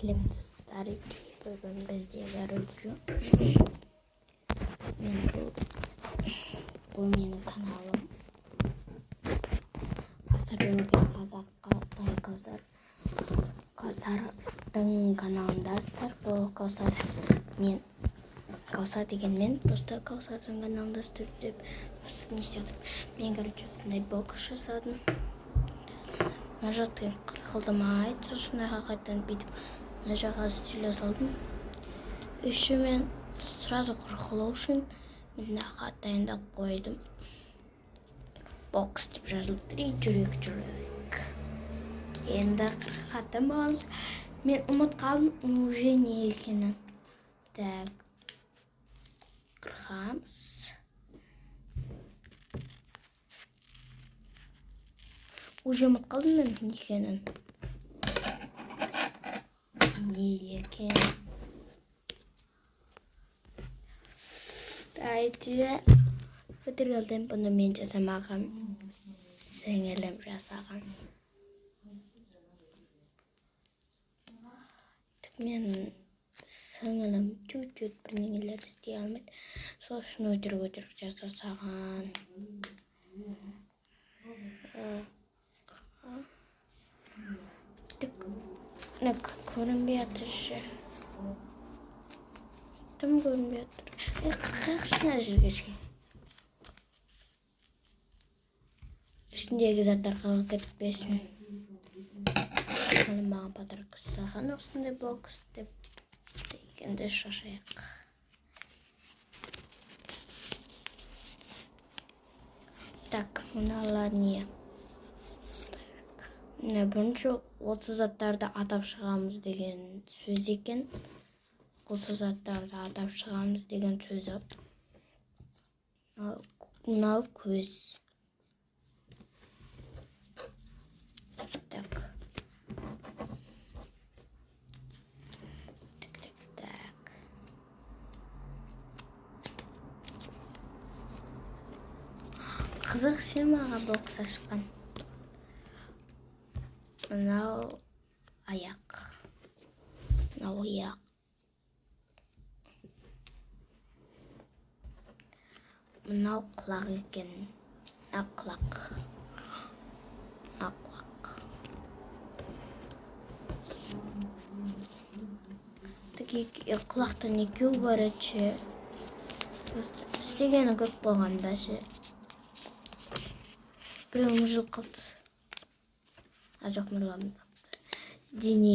Келем достар, бүгін біздегі рөлжу. Бұл менің каналым. Кәусар өмірген қазаққа бай Кәусар. Кәусардың каналындасыздар. Бұл Кәусар деген мен. Просто Кәусардың каналындасыздар деп бастап не істедім. Мен короче осындай бокс жасадым. Мына жақтан қырқылдымайды, сосын қайтадан бүйтіп мына жаққа стиле салдым. Үші мен сразу қырқылу үшін мен дайындап қойдым. Бокс деп жазылып тұр, жүрек. Енді қырқатын боламыз. Мен ұмыт қалдым уже не екенін. Так, қырқамыз. Уже ұмыт қалдым мен не екенін. Не екен. Дайте фотографияны бұны мен жасамаған, сіңілім жасаған. Мен сіңілім чуть-чуть бірнеңелер істей алмайды. Сол үшін өтірік жасаған. Көрінбей жатыр ше. Тым көрінбей жатыр. Қақшына жүргешкен. Үстіндегі заттар қалып кетпесін. Сіңілім маған подарок жасаған осындай бокс деп дегенде шашайық. Так, мыналар не? Бірінші 30 заттарды атап шығамыз деген сөз екен. 30 заттарды атап шығамыз деген сөзі. Мынау көз. Так. Қызық сен маған бокс ашқан. Мынау аяқ. Мынау аяқ. Мынау құлақ екен. Мынау құлақ. Мынау құлақ. Құлақтан екеу бар еді. Істегені көп болғанда ше. Біреуім жыл қалды. Жоқ, нұрламын. Дене.